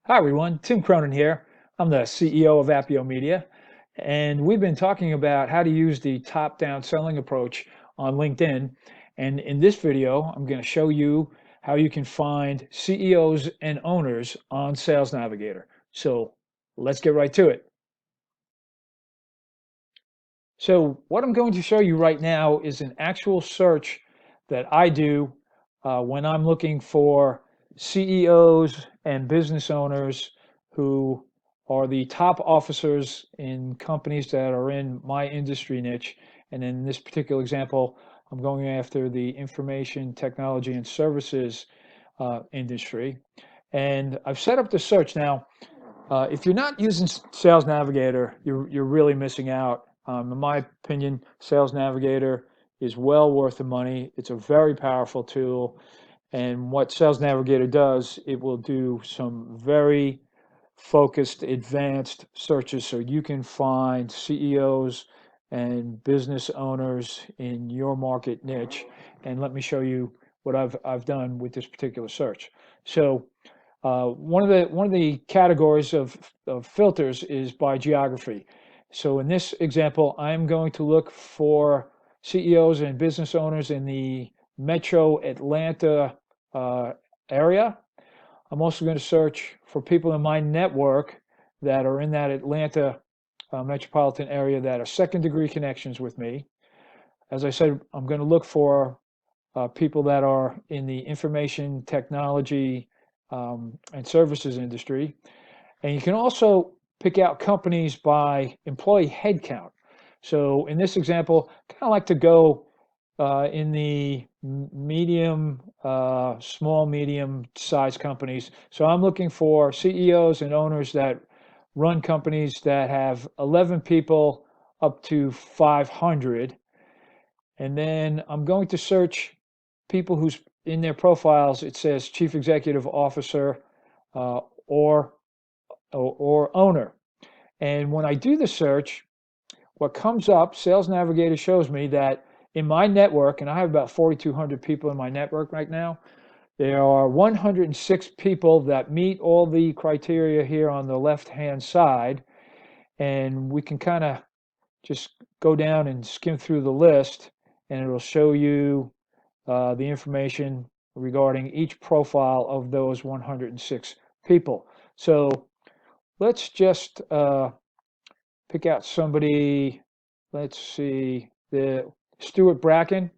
Hi everyone, Tim Cronin here. I'm the CEO of Apio Media, and we've been talking about how to use the top-down selling approach on LinkedIn. And in this video, I'm going to show you how you can find CEOs and owners on Sales Navigator. So let's get right to it. So what I'm going to show you right now is an actual search that I do when I'm looking for CEOs and business owners who are the top officers in companies that are in my industry niche. And in this particular example, I'm going after the information technology and services industry. And I've set up the search. Now, if you're not using Sales Navigator, you're really missing out. In my opinion, Sales Navigator is well worth the money. It's a very powerful tool, and what Sales Navigator does, it will do some very focused, advanced searches so you can find CEOs and business owners in your market niche. And let me show you what I've done with this particular search. So one of the categories of filters is by geography. So in this example, I'm going to look for CEOs and business owners in the metro Atlanta area. I'm also going to search for people in my network that are in that Atlanta metropolitan area that are second degree connections with me. As I said, I'm going to look for people that are in the information technology and services industry. And you can also pick out companies by employee headcount. So in this example, I kind of like to go in the medium, small, medium size companies. So I'm looking for CEOs and owners that run companies that have 11 people up to 500. And then I'm going to search people who's in their profiles, it says Chief Executive Officer uh, or, or owner. And when I do the search, what comes up, Sales Navigator shows me that in my network, and I have about 4,200 people in my network right now, there are 106 people that meet all the criteria here on the left-hand side. And we can kind of just go down and skim through the list, and it'll show you the information regarding each profile of those 106 people. So let's just pick out somebody. Let's see, the Stuart Bracken.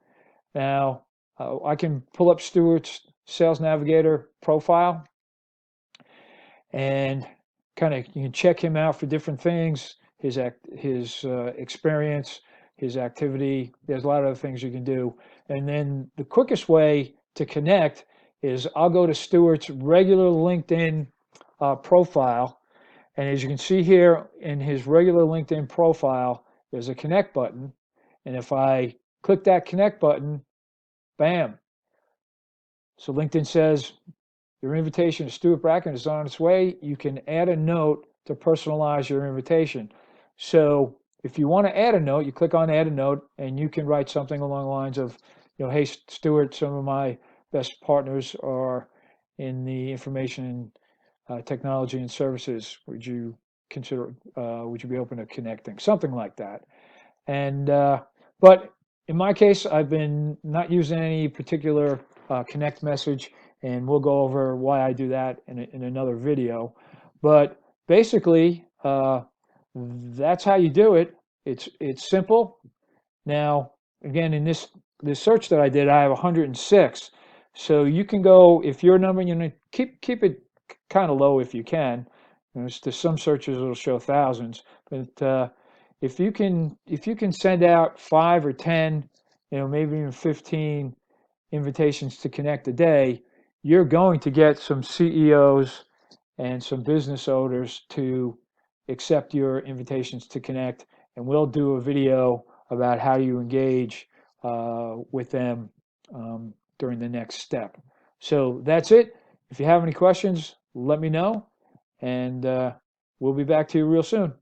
Now, I can pull up Stuart's Sales Navigator profile and kind of you can check him out for different things, his experience, his activity. There's a lot of other things you can do. And then the quickest way to connect is I'll go to Stuart's regular LinkedIn profile. And as you can see here in his regular LinkedIn profile, there's a connect button. And if I click that connect button, bam. So LinkedIn says, your invitation to Stuart Bracken is on its way. You can add a note to personalize your invitation. So if you want to add a note, you click on add a note and you can write something along the lines of, hey, Stuart, some of my best partners are in the information technology and services. Would you consider, would you be open to connecting? Something like that. And, but in my case, I've been not using any particular connect message, and we'll go over why I do that in another video. But basically, that's how you do it. It's simple. Now, again, in this search that I did, I have 106. So you can go if your number, keep it kind of low if you can. There's some searches that'll show thousands, but if you can send out 5 or 10, maybe even 15 invitations to connect a day, you're going to get some CEOs and some business owners to accept your invitations to connect. And we'll do a video about how you engage with them during the next step. So that's it. If you have any questions, let me know, and we'll be back to you real soon.